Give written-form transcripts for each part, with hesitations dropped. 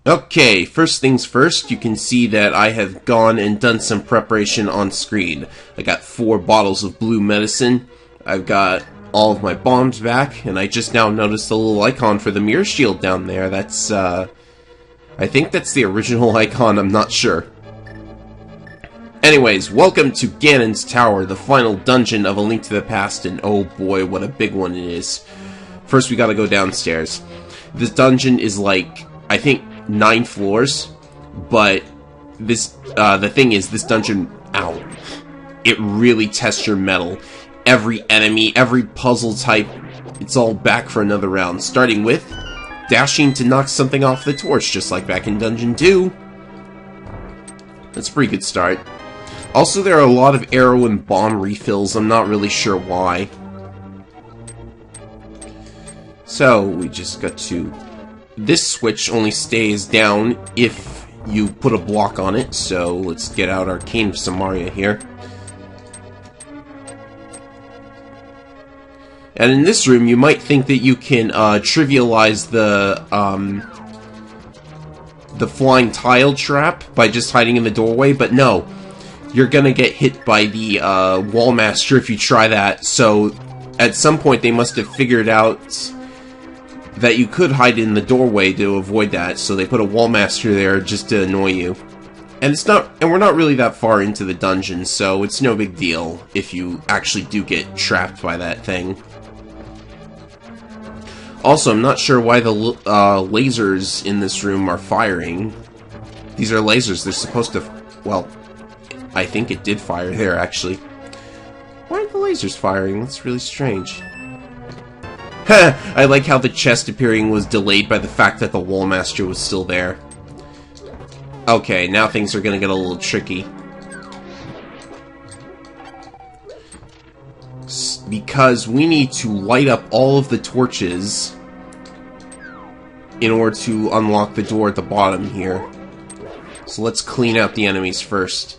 Okay, first things first, you can see that I have gone and done some preparation on screen. I got 4 bottles of blue medicine, I've got all of my bombs back, and I just now noticed the little icon for the mirror shield down there. That's, I think that's the original icon, I'm not sure. Anyways, welcome to Ganon's Tower, the final dungeon of A Link to the Past, and oh boy, what a big one it is. First, we gotta go downstairs. This dungeon is like, I think, 9 floors, but this, the thing is, this dungeon, ow, it really tests your mettle. Every enemy, every puzzle type, it's all back for another round, starting with dashing to knock something off the torch, just like back in Dungeon 2. That's a pretty good start. Also, there are a lot of arrow and bomb refills, I'm not really sure why. So, we just got to... This switch only stays down if you put a block on it, so let's get out our Cane of Samaria here. And in this room, you might think that you can trivialize the flying tile trap by just hiding in the doorway, but no. You're gonna get hit by the wall master if you try that, so at some point they must have figured out that you could hide in the doorway to avoid that, so they put a wall master there just to annoy you. And we're not really that far into the dungeon, so it's no big deal if you actually do get trapped by that thing. Also, I'm not sure why the lasers in this room are firing. These are lasers, they're supposed to... well, I think it did fire there, actually. Why are the lasers firing? That's really strange. I like how the chest appearing was delayed by the fact that the wall master was still there. Okay, now things are gonna get a little tricky. Because we need to light up all of the torches in order to unlock the door at the bottom here. So let's clean out the enemies first.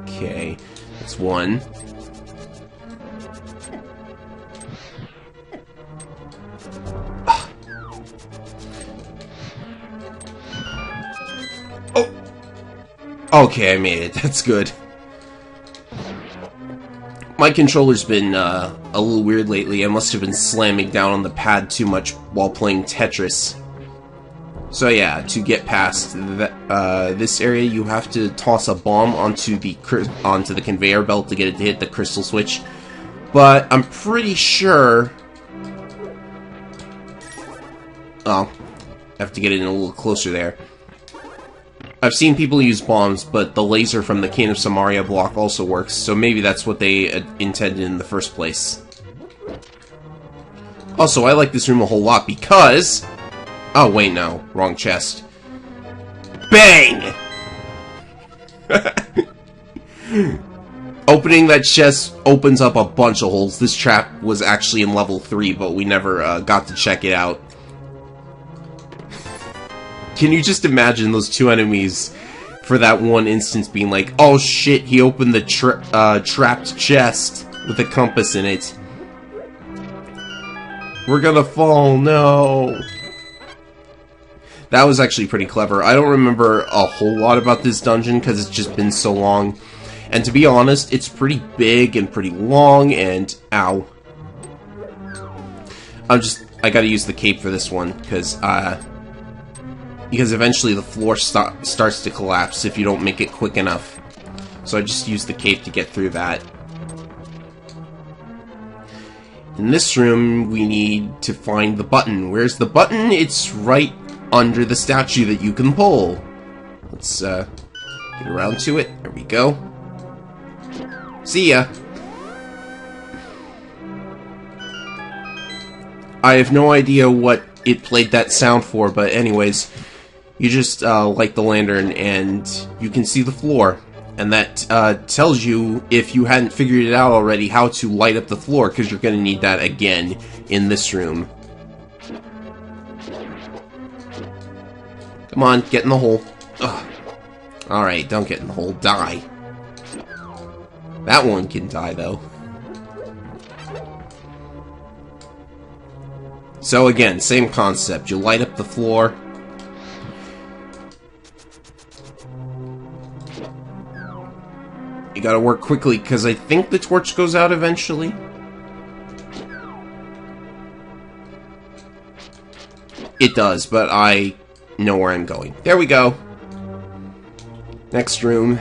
Okay, that's one. Okay, I made it. That's good. My controller's been a little weird lately. I must have been slamming down on the pad too much while playing Tetris. So yeah, to get past this area, you have to toss a bomb onto the conveyor belt to get it to hit the crystal switch. But I'm pretty sure... oh, I have to get it in a little closer there. I've seen people use bombs, but the laser from the Cane of Samaria block also works, so maybe that's what they intended in the first place. Also, I like this room a whole lot because... oh, wait, no. Wrong chest. Bang! Opening that chest opens up a bunch of holes. This trap was actually in level 3, but we never got to check it out. Can you just imagine those two enemies for that one instance being like, oh shit, he opened the trapped chest with a compass in it. We're gonna fall, no. That was actually pretty clever. I don't remember a whole lot about this dungeon because it's just been so long. And to be honest, it's pretty big and pretty long and... ow. I gotta use the cape for this one because eventually the floor starts to collapse if you don't make it quick enough. So I just use the cape to get through that. In this room, we need to find the button. Where's the button? It's right under the statue that you can pull. Let's get around to it. There we go. See ya! I have no idea what it played that sound for, but anyways... you just light the lantern and you can see the floor. And that tells you, if you hadn't figured it out already, how to light up the floor, because you're going to need that again in this room. Come on, get in the hole. Alright, don't get in the hole. Die. That one can die, though. So again, same concept. You light up the floor. You gotta work quickly, because I think the torch goes out eventually. It does, but I know where I'm going. There we go. Next room.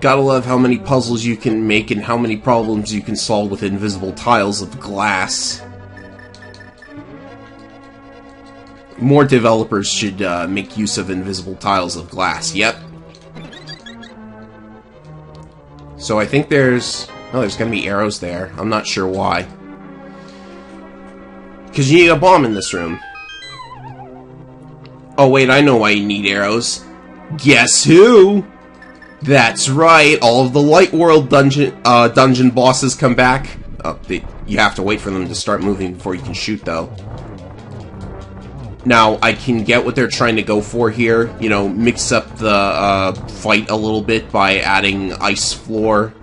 Gotta love how many puzzles you can make and how many problems you can solve with invisible tiles of glass. More developers should make use of invisible tiles of glass. Yep. So I think there's... Oh, there's gonna be arrows there. I'm not sure why. Because you need a bomb in this room. Oh wait, I know why you need arrows. Guess who? That's right, all of the Light World dungeon bosses come back. You have to wait for them to start moving before you can shoot, though. Now, I can get what they're trying to go for here. You know, mix up the fight a little bit by adding ice floor.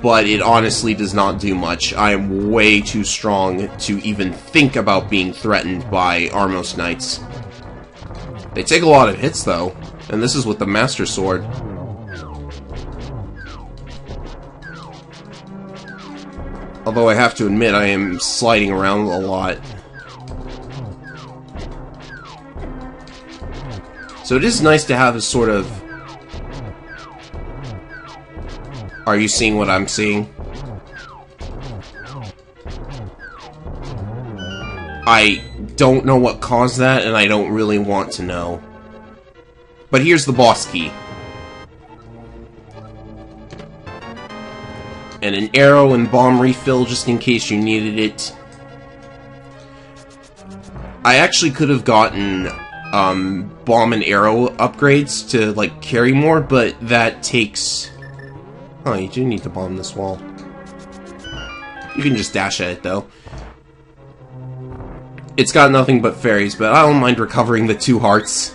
But it honestly does not do much. I am way too strong to even think about being threatened by Armos Knights. They take a lot of hits, though. And this is with the Master Sword. Although I have to admit, I am sliding around a lot. So it is nice to have a sort of... Are you seeing what I'm seeing? I don't know what caused that, and I don't really want to know. But here's the boss key. And an arrow and bomb refill just in case you needed it. I actually could have gotten bomb and arrow upgrades to like carry more, but that takes... Oh, you do need to bomb this wall. You can just dash at it though. It's got nothing but fairies, but I don't mind recovering the 2 hearts.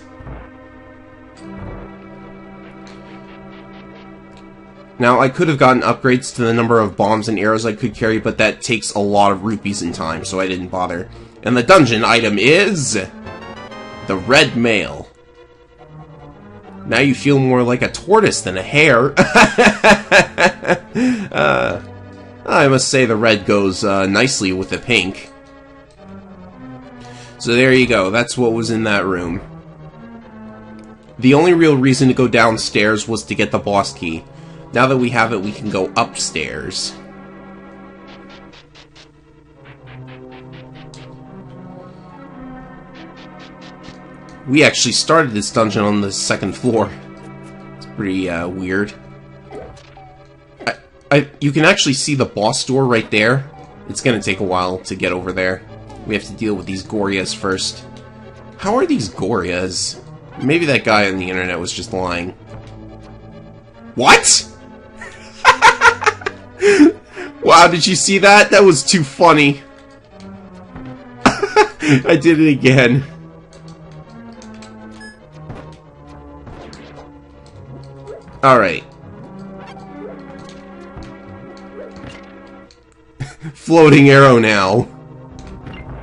Now, I could have gotten upgrades to the number of bombs and arrows I could carry, but that takes a lot of rupees in time, so I didn't bother. And the dungeon item is... the red mail. Now you feel more like a tortoise than a hare. I must say the red goes nicely with the pink. So there you go, that's what was in that room. The only real reason to go downstairs was to get the boss key. Now that we have it, we can go upstairs. We actually started this dungeon on the 2nd floor. It's pretty weird. You can actually see the boss door right there. It's gonna take a while to get over there. We have to deal with these Gorias first. How are these Gorias? Maybe that guy on the internet was just lying. What? Wow, did you see that? That was too funny. I did it again. Alright. Floating arrow now.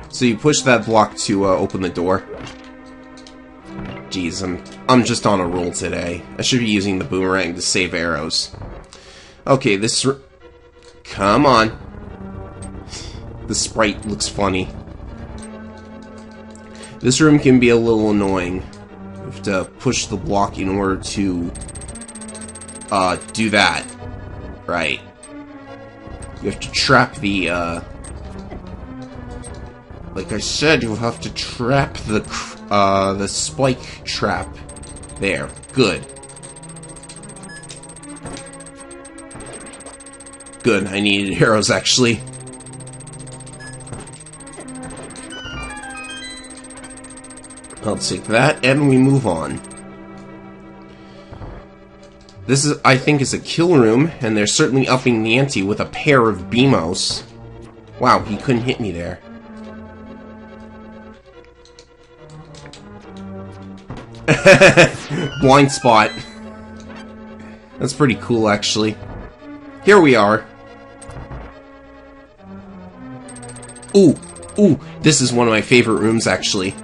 So you push that block to open the door. Jeez, I'm just on a roll today. I should be using the boomerang to save arrows. Okay, this... Come on. The sprite looks funny. This room can be a little annoying. You have to push the block in order to do that. Right. You have to trap the, like I said, you have to trap the spike trap. There. Good. Good, I needed arrows, actually. I'll take that, and we move on. This is, I think, is a kill room, and they're certainly upping the ante with a pair of Beamos. Wow, he couldn't hit me there. Blind spot. That's pretty cool, actually. Here we are. Ooh, ooh, this is one of my favorite rooms, actually.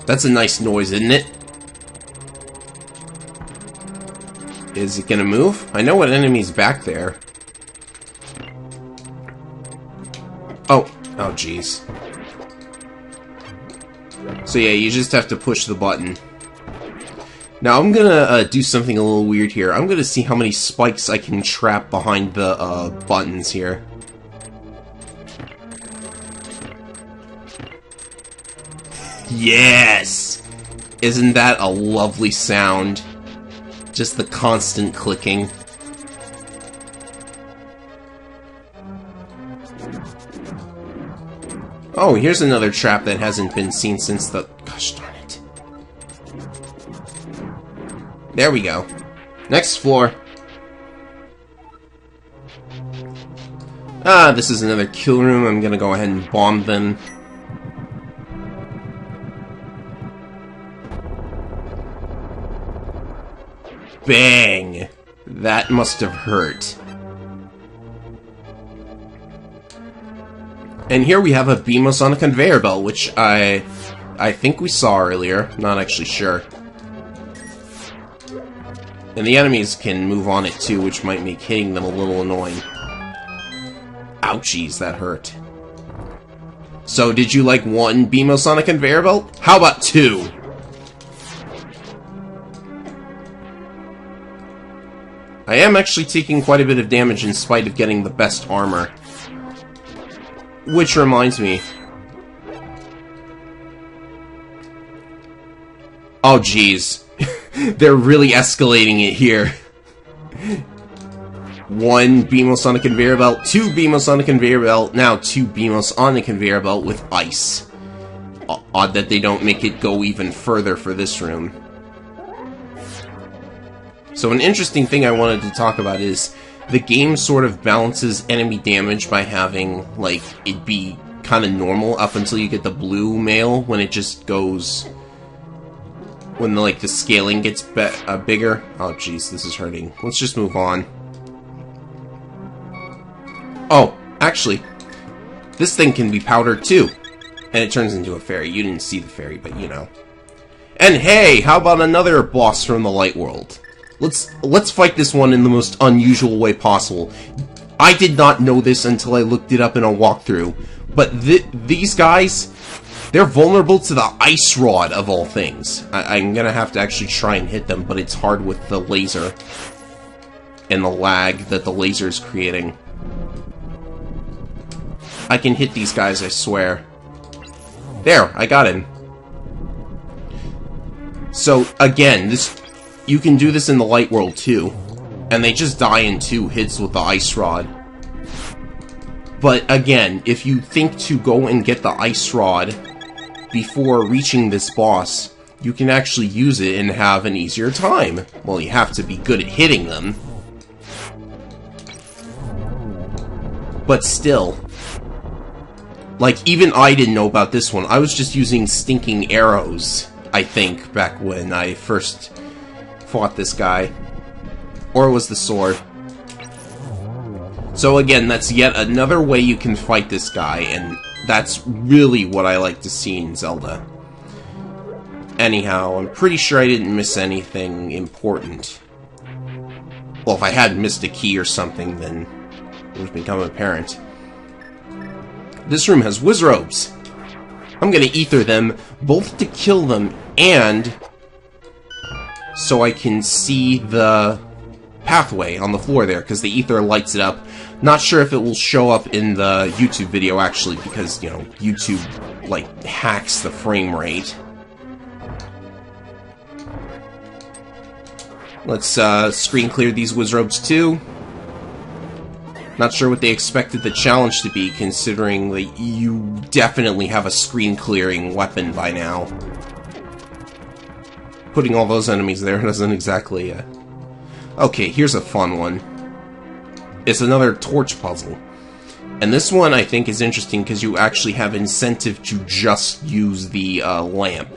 That's a nice noise, isn't it? Is it gonna move? I know what enemy's back there. Oh, oh jeez. So yeah, you just have to push the button. Now I'm gonna do something a little weird here. I'm gonna see how many spikes I can trap behind the buttons here. Yes! Isn't that a lovely sound? Just the constant clicking. Oh, here's another trap that hasn't been seen since the... Gosh darn it. There we go. Next floor. Ah, this is another kill room. I'm gonna go ahead and bomb them. Bang! That must have hurt. And here we have a Beamos on a conveyor belt, which I think we saw earlier. Not actually sure. And the enemies can move on it too, which might make hitting them a little annoying. Ouchies, that hurt. So, did you like one Beamos on a conveyor belt? How about two? I am actually taking quite a bit of damage in spite of getting the best armor. Which reminds me. Oh jeez. They're really escalating it here. One Beamos on a conveyor belt, two Beamos on a conveyor belt, now two Beamos on the conveyor belt with ice. Odd that they don't make it go even further for this room. So an interesting thing I wanted to talk about is the game sort of balances enemy damage by having, like, it be kind of normal up until you get the blue mail, when it just goes... when, like, the scaling gets bigger. Oh, jeez, this is hurting. Let's just move on. Oh, actually, this thing can be powdered, too. And it turns into a fairy. You didn't see the fairy, but you know. And hey, how about another boss from the Light World? Let's fight this one in the most unusual way possible. I did not know this until I looked it up in a walkthrough, but these guys, they're vulnerable to the ice rod of all things. I'm gonna have to actually try and hit them, but it's hard with the laser and the lag that the laser is creating. I can hit these guys, I swear. There, I got him. So again, you can do this in the Light World too, and they just die in 2 hits with the ice rod. But again, if you think to go and get the ice rod before reaching this boss, you can actually use it and have an easier time. Well, you have to be good at hitting them. But still, like, even I didn't know about this one. I was just using stinking arrows, I think, back when I first fought this guy. Or it was the sword. So again, that's yet another way you can fight this guy, and that's really what I like to see in Zelda. Anyhow, I'm pretty sure I didn't miss anything important. Well, if I had missed a key or something, then it would become apparent. This room has Wizrobes. I'm gonna ether them, both to kill them and so I can see the pathway on the floor there, because the ether lights it up. Not sure if it will show up in the YouTube video, actually, because, you know, YouTube, like, hacks the frame rate. Let's screen clear these Wizrobes too. Not sure what they expected the challenge to be, considering that you definitely have a screen clearing weapon by now. Putting all those enemies there doesn't exactly, Okay, here's a fun one. It's another torch puzzle. And this one, I think, is interesting because you actually have incentive to just use the lamp.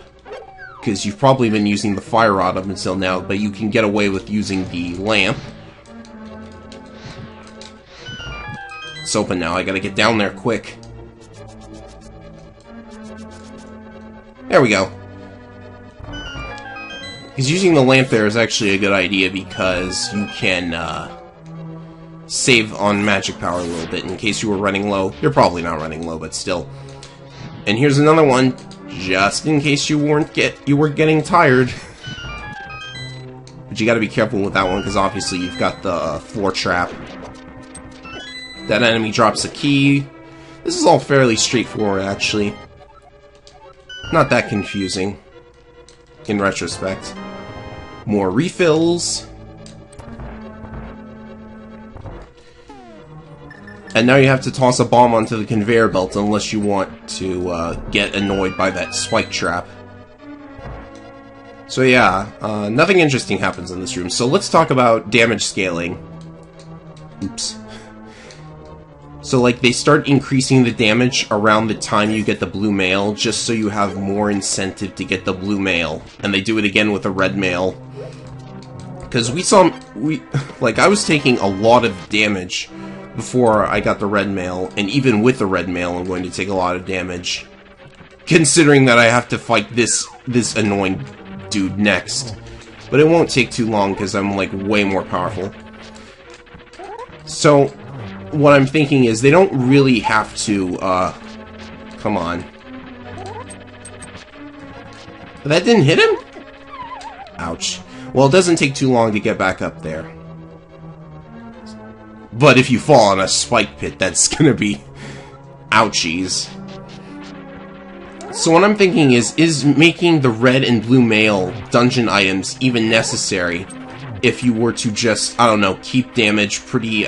Because you've probably been using the fire rod up until now, but you can get away with using the lamp. It's open now, I gotta get down there quick. There we go. Because using the lamp there is actually a good idea because you can save on magic power a little bit in case you were running low. You're probably not running low, but still. And here's another one, just in case you were getting tired. But you gotta be careful with that one because obviously you've got the floor trap. That enemy drops a key. This is all fairly straightforward, actually. Not that confusing, in retrospect. More refills. And now you have to toss a bomb onto the conveyor belt unless you want to get annoyed by that spike trap. So yeah, nothing interesting happens in this room. So let's talk about damage scaling. Oops. So, like, they start increasing the damage around the time you get the blue mail, just so you have more incentive to get the blue mail. And they do it again with the red mail. Because I was taking a lot of damage before I got the red mail, and even with the red mail, I'm going to take a lot of damage. Considering that I have to fight this annoying dude next. But it won't take too long, because I'm, like, way more powerful. So what I'm thinking is they don't really have to, come on. But that didn't hit him? Ouch. Well, it doesn't take too long to get back up there. But if you fall on a spike pit, that's gonna be ouchies. So what I'm thinking is making the red and blue mail dungeon items even necessary if you were to just, I don't know, keep damage pretty,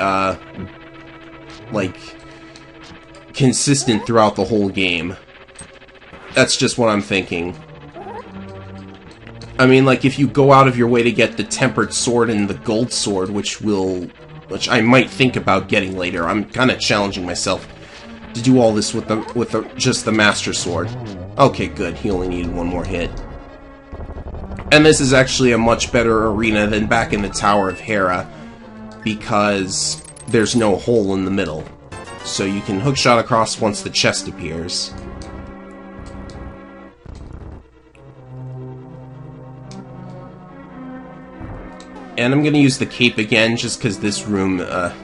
like, consistent throughout the whole game. That's just what I'm thinking. I mean, like, if you go out of your way to get the tempered sword and the gold sword, which I might think about getting later. I'm kind of challenging myself to do all this with just the master sword. Okay, good. He only needed one more hit. And this is actually a much better arena than back in the Tower of Hera, because there's no hole in the middle. So you can hookshot across once the chest appears. And I'm gonna use the cape again, just because this room,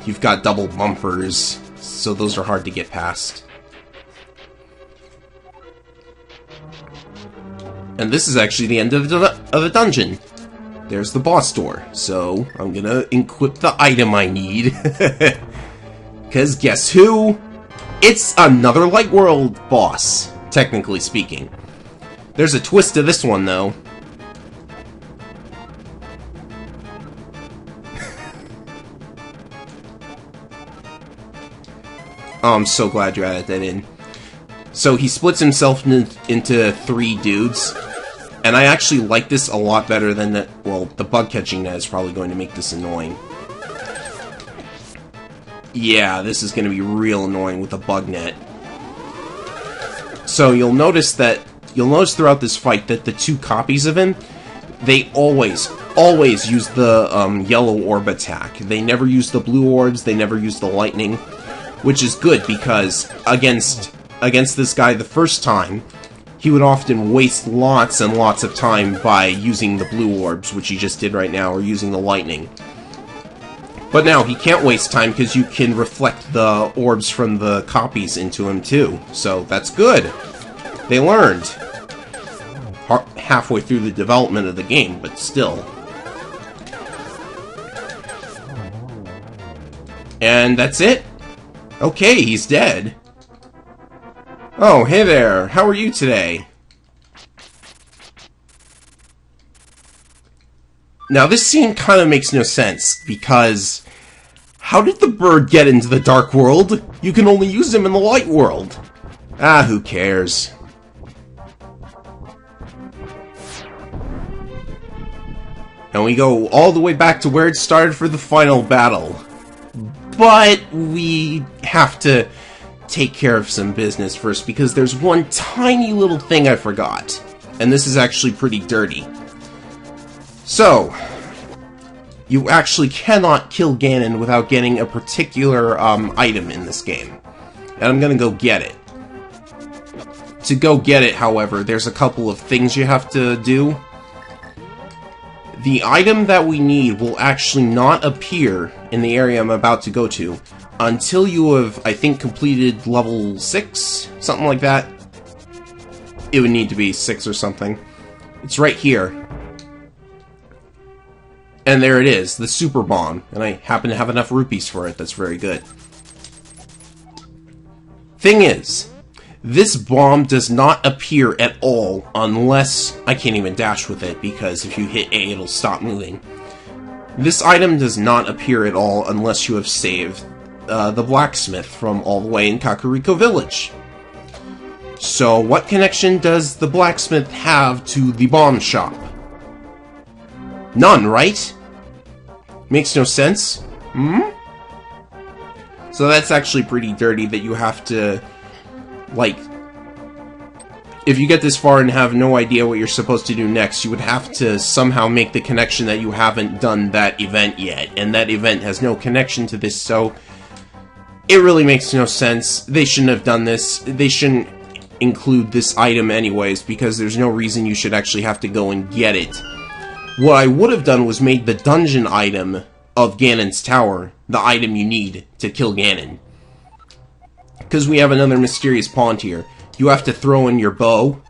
you've got double bumpers, so those are hard to get past. And this is actually the end of the dungeon. There's the boss door, so I'm gonna equip the item I need. Because guess who? It's another Light World boss, technically speaking. There's a twist to this one, though. Oh, I'm so glad you added that in. So he splits himself into 3 dudes. And I actually like this a lot better than that. Well, the bug catching net is probably going to make this annoying. Yeah, this is going to be real annoying with the bug net. So you'll notice throughout this fight that the 2 copies of him, they always use the yellow orb attack. They never use the blue orbs, they never use the lightning. Which is good, because against this guy the first time, he would often waste lots and lots of time by using the blue orbs, which he just did right now, or using the lightning. But now, he can't waste time because you can reflect the orbs from the copies into him too, so that's good. They learned. Halfway through the development of the game, but still. And that's it. Okay, he's dead. Oh, hey there. How are you today? Now, this scene kind of makes no sense, because how did the bird get into the Dark World? You can only use him in the Light World. Ah, who cares? And we go all the way back to where it started for the final battle. But we have to take care of some business first, because there's one tiny little thing I forgot. And this is actually pretty dirty. So, you actually cannot kill Ganon without getting a particular item in this game. And I'm gonna go get it. To go get it, however, there's a couple of things you have to do. The item that we need will actually not appear in the area I'm about to go to until you have, I think, completed level 6? Something like that. It would need to be 6 or something. It's right here. And there it is, the super bomb. And I happen to have enough rupees for it. That's very good. Thing is, this bomb does not appear at all unless... I can't even dash with it, because if you hit A, it'll stop moving. This item does not appear at all unless you have saved the blacksmith from all the way in Kakariko Village. So, what connection does the blacksmith have to the bomb shop? None, right? Makes no sense? Hmm? So that's actually pretty dirty that you have to... Like, if you get this far and have no idea what you're supposed to do next, you would have to somehow make the connection that you haven't done that event yet. And that event has no connection to this, so... It really makes no sense. They shouldn't have done this. They shouldn't include this item anyways, because there's no reason you should actually have to go and get it. What I would have done was made the dungeon item of Ganon's Tower the item you need to kill Ganon. Because we have another mysterious pond here. You have to throw in your bow.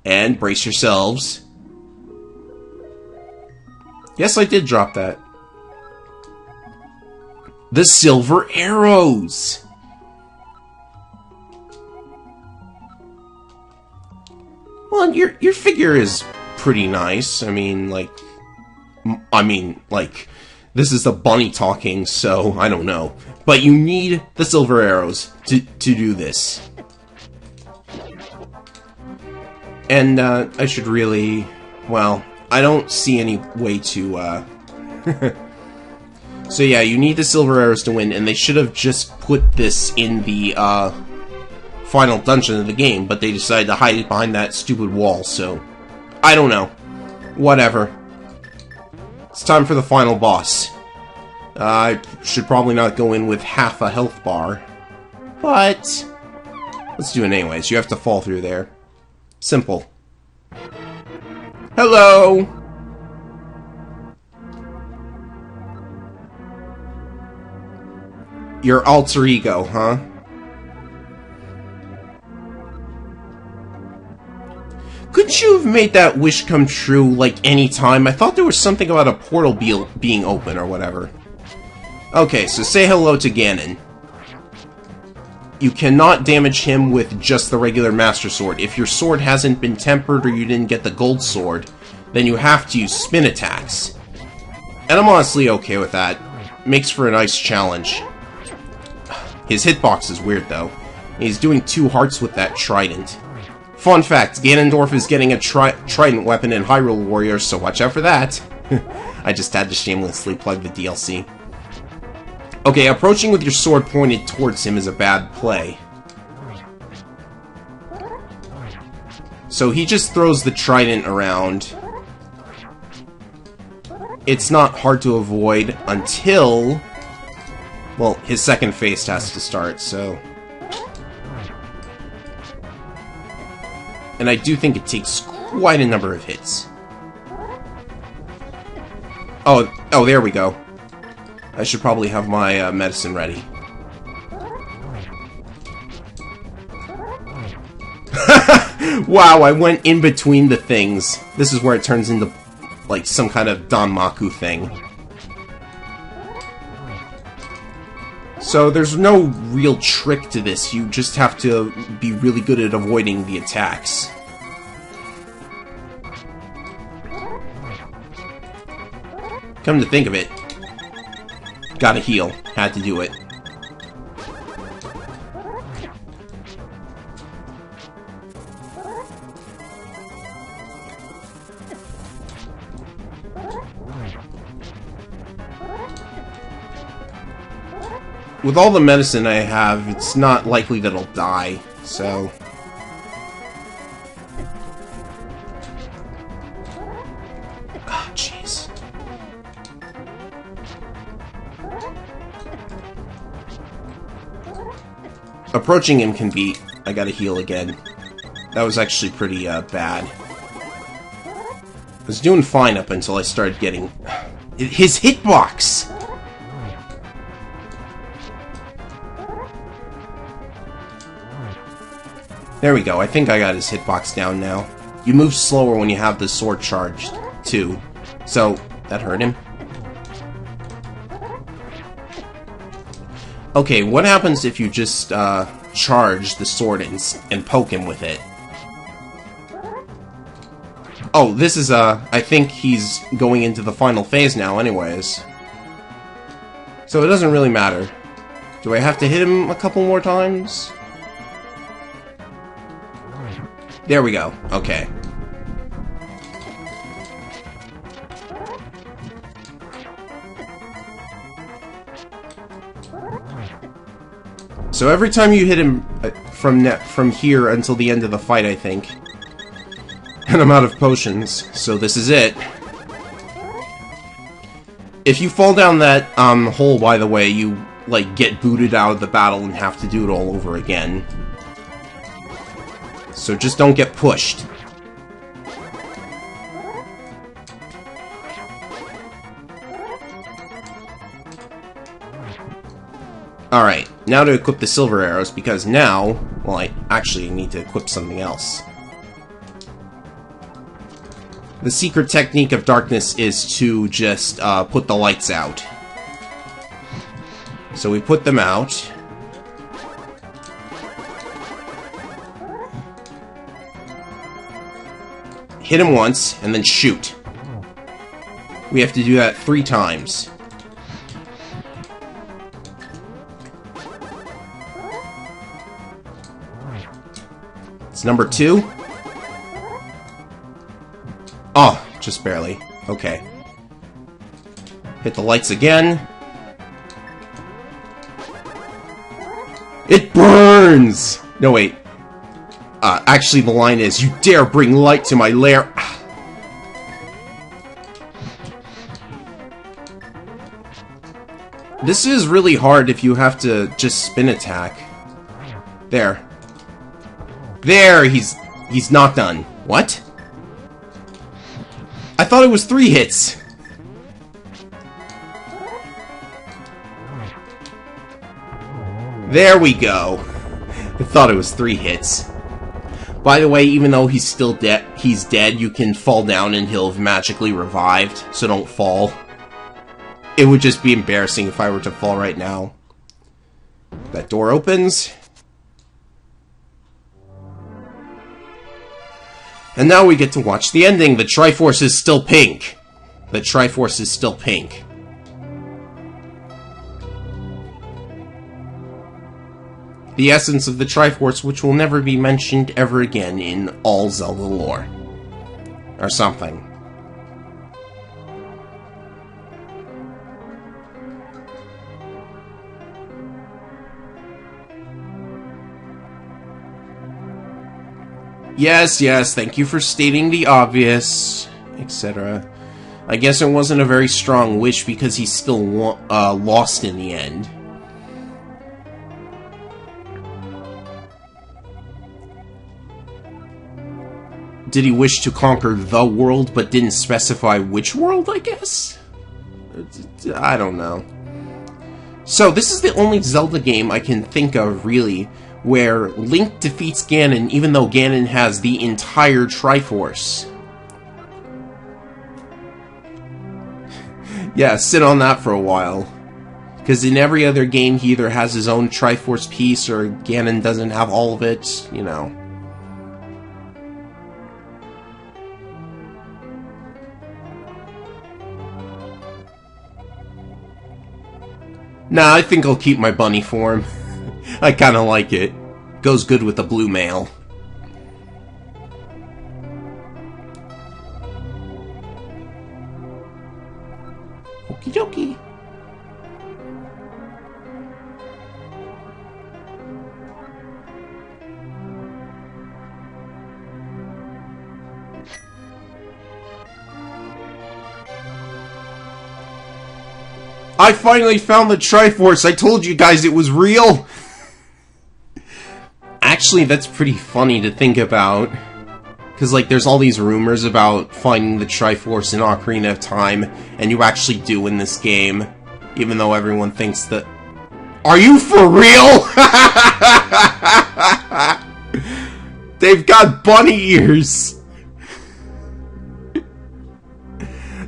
And brace yourselves. Yes, I did drop that. The silver arrows! Well, your figure is pretty nice. I mean, like, this is the bunny talking, so I don't know. But you need the silver arrows to do this. And, I should really... Well, I don't see any way to, So yeah, you need the silver arrows to win, and they should have just put this in the, final dungeon of the game, but they decided to hide it behind that stupid wall, so... I don't know. Whatever. It's time for the final boss. I should probably not go in with half a health bar, but... Let's do it anyways. You have to fall through there. Simple. Hello! Your alter ego, huh? Couldn't you have made that wish come true, like, any time? I thought there was something about a portal being open or whatever. Okay, so say hello to Ganon. You cannot damage him with just the regular Master Sword. If your sword hasn't been tempered or you didn't get the gold sword, then you have to use spin attacks. And I'm honestly okay with that. Makes for a nice challenge. His hitbox is weird, though. He's doing 2 hearts with that trident. Fun fact, Ganondorf is getting a trident weapon in Hyrule Warriors, so watch out for that. I just had to shamelessly plug the DLC. Okay, approaching with your sword pointed towards him is a bad play. So he just throws the trident around. It's not hard to avoid until... Well, his second phase has to start, so... And I do think it takes quite a number of hits. Oh, there we go. I should probably have my medicine ready. Wow, I went in between the things. This is where it turns into, like, some kind of Danmaku thing. So there's no real trick to this, you just have to be really good at avoiding the attacks. Come to think of it, gotta heal, had to do it. With all the medicine I have, it's not likely that I'll die, so... Ah, jeez. Approaching him can be I gotta heal again. That was actually pretty, bad. I was doing fine up until I started getting... his hitbox! There we go, I think I got his hitbox down now. You move slower when you have the sword charged, too. So, that hurt him. Okay, what happens if you just, charge the sword and poke him with it? Oh, this is, I think he's going into the final phase now anyways. So it doesn't really matter. Do I have to hit him a couple more times? There we go. Okay. So every time you hit him from here until the end of the fight, I think. And I'm out of potions, so this is it. If you fall down that hole, by the way, you like get booted out of the battle and have to do it all over again. So just don't get pushed. Alright, now to equip the silver arrows, because now, well, I actually need to equip something else. The secret technique of darkness is to just put the lights out. So we put them out. Hit him once, and then shoot. We have to do that 3 times. It's number 2. Oh, just barely. Okay. Hit the lights again. It burns! No, wait. Actually, the line is, "You dare bring light to my lair." This is really hard if you have to just spin attack. There. There, he's not done. What? I thought it was 3 hits. There we go. I thought it was 3 hits. By the way, even though he's still dead, you can fall down and he'll have magically revived, so don't fall. It would just be embarrassing if I were to fall right now. That door opens. And now we get to watch the ending. The Triforce is still pink. The Triforce is still pink. The essence of the Triforce, which will never be mentioned ever again in all Zelda lore. Or something. Yes, yes, thank you for stating the obvious, etc. I guess it wasn't a very strong wish because he still lost in the end. Did he wish to conquer the world but didn't specify which world, I guess? I don't know. So, this is the only Zelda game I can think of, really, where Link defeats Ganon even though Ganon has the entire Triforce. Yeah, sit on that for a while. Because in every other game he either has his own Triforce piece or Ganon doesn't have all of it, you know. Nah, I think I'll keep my bunny form. I kinda like it. Goes good with the blue mail. Okie dokie. I finally found the Triforce! I told you guys it was real! Actually, that's pretty funny to think about. Because, like, there's all these rumors about finding the Triforce in Ocarina of Time, and you actually do in this game, even though everyone thinks that... Are you for real? They've got bunny ears!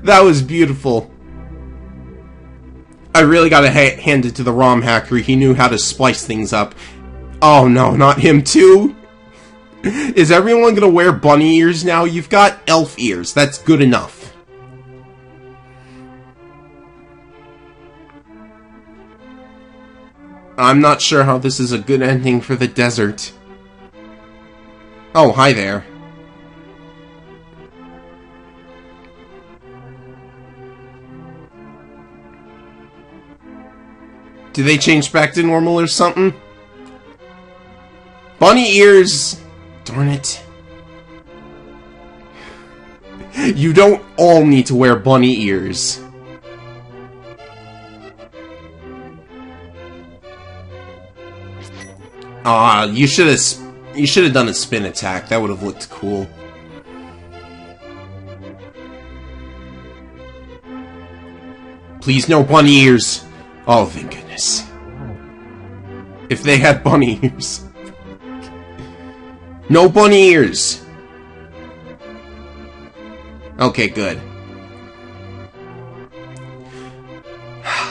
That was beautiful. I really gotta hand it to the ROM hacker. He knew how to splice things up. Oh no, not him too! Is everyone gonna wear bunny ears now? You've got elf ears. That's good enough. I'm not sure how this is a good ending for the desert. Oh, hi there. Do they change back to normal or something? Bunny ears! Darn it. You don't all need to wear bunny ears. Ah, you should have done a spin attack. That would have looked cool. Please, no bunny ears. Oh, thank goodness. If they had bunny ears. No bunny ears! Okay, good.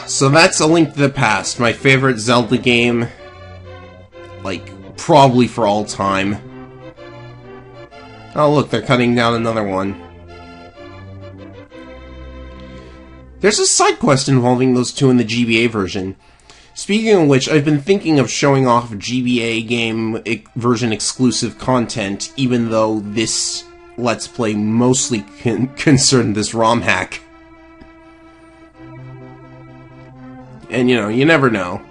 So that's A Link to the Past, my favorite Zelda game, like, probably for all time. Oh look, they're cutting down another one. There's a side quest involving those two in the GBA version. Speaking of which, I've been thinking of showing off GBA game version exclusive content, even though this Let's Play mostly concerned this ROM hack. And, you know, you never know.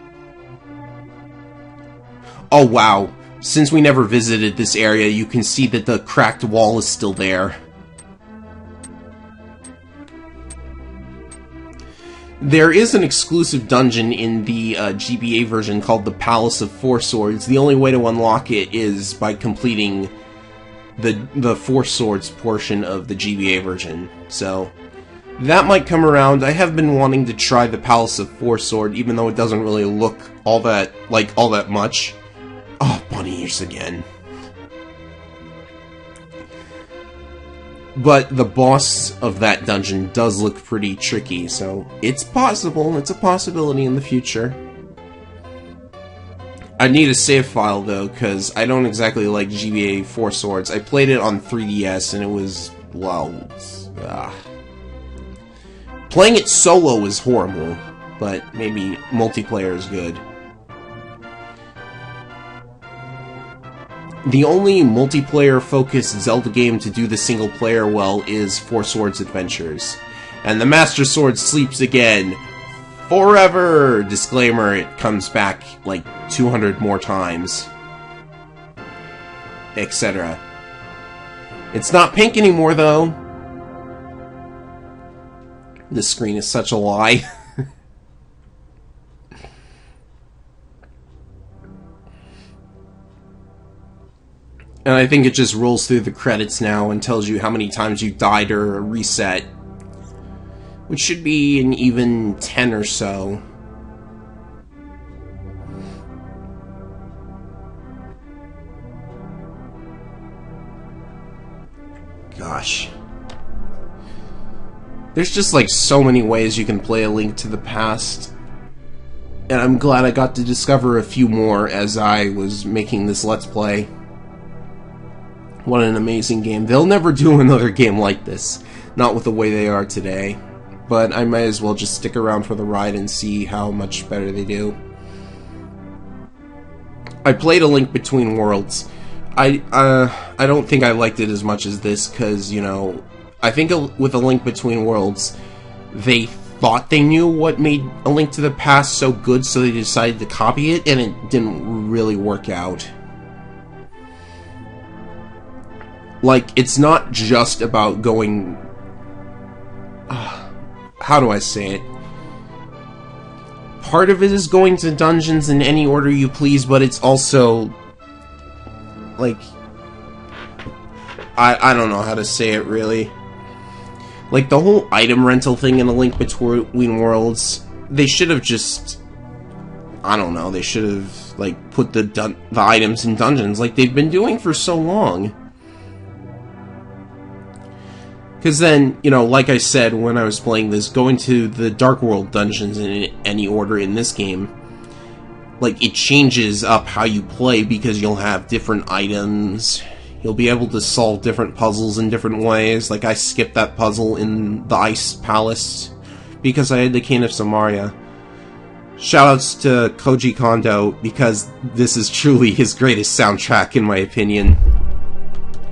Oh, wow. Since we never visited this area, you can see that the cracked wall is still there. There is an exclusive dungeon in the GBA version called the Palace of Four Swords. The only way to unlock it is by completing the Four Swords portion of the GBA version. So, that might come around. I have been wanting to try the Palace of Four Sword, even though it doesn't really look all that much. Oh, bunny ears again. But the boss of that dungeon does look pretty tricky, so it's possible. It's a possibility in the future. I need a save file, though, because I don't exactly like GBA Four Swords. I played it on 3DS, and it was, well, playing it solo is horrible, but maybe multiplayer is good. The only multiplayer-focused Zelda game to do the single-player well is Four Swords Adventures. And the Master Sword sleeps again. Forever! Disclaimer, it comes back like 200 more times. Etc. It's not pink anymore, though. This screen is such a lie. And I think it just rolls through the credits now and tells you how many times you died or reset. Which should be an even 10 or so. Gosh. There's just like so many ways you can play A Link to the Past. And I'm glad I got to discover a few more as I was making this Let's Play. What an amazing game. They'll never do another game like this. Not with the way they are today. But I might as well just stick around for the ride and see how much better they do. I played A Link Between Worlds. I don't think I liked it as much as this, because, you know, I think with A Link Between Worlds, they thought they knew what made A Link to the Past so good, so they decided to copy it, and it didn't really work out. Like, it's not just about going... how do I say it? Part of it is going to dungeons in any order you please, but it's also like, I don't know how to say it, really. Like, the whole item rental thing in A Link Between Worlds, they should have just, I don't know, they should have, like, put the items in dungeons like they've been doing for so long. Because then, you know, like I said when I was playing this, going to the Dark World dungeons in any order in this game, like, it changes up how you play because you'll have different items. You'll be able to solve different puzzles in different ways. Like, I skipped that puzzle in the Ice Palace because I had the Cane of Samaria. Shoutouts to Koji Kondo, because this is truly his greatest soundtrack, in my opinion.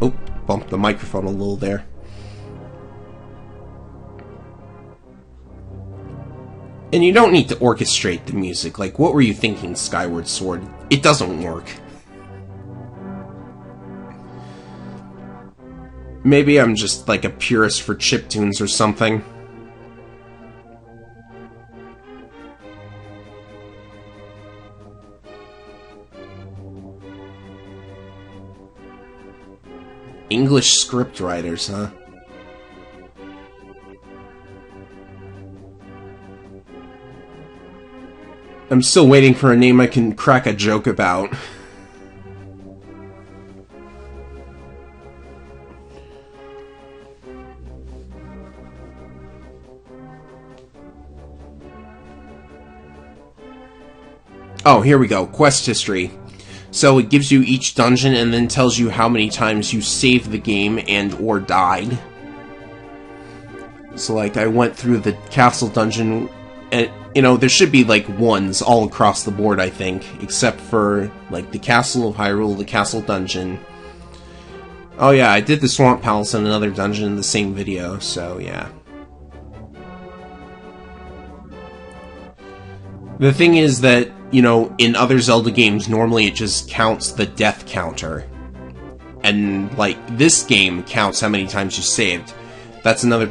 Oh, bumped the microphone a little there. And you don't need to orchestrate the music. Like, what were you thinking, Skyward Sword? It doesn't work. Maybe I'm just, like, a purist for chiptunes or something. English script writers, huh? I'm still waiting for a name I can crack a joke about. Oh, here we go. Quest history. So it gives you each dungeon and then tells you how many times you saved the game and or died. So, like, I went through the castle dungeon, and, you know, there should be, like, ones all across the board, I think, except for, like, the Castle of Hyrule, the Castle Dungeon. Oh yeah, I did the Swamp Palace in another dungeon in the same video, so yeah. The thing is that, you know, in other Zelda games, normally it just counts the death counter. And, like, this game counts how many times you saved. That's another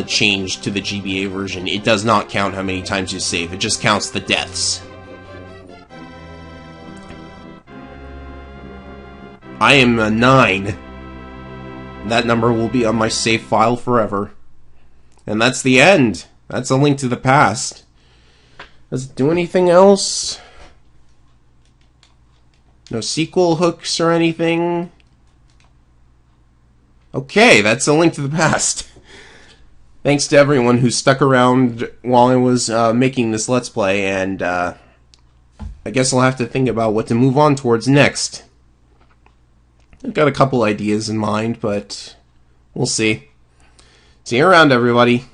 change to the GBA version. It does not count how many times you save, it just counts the deaths. I am a 9. That number will be on my save file forever. And that's the end. That's A Link to the Past. Does it do anything else? No sequel hooks or anything? Okay, that's A Link to the Past. Thanks to everyone who stuck around while I was making this Let's Play, and I guess I'll have to think about what to move on towards next. I've got a couple ideas in mind, but we'll see. See you around, everybody.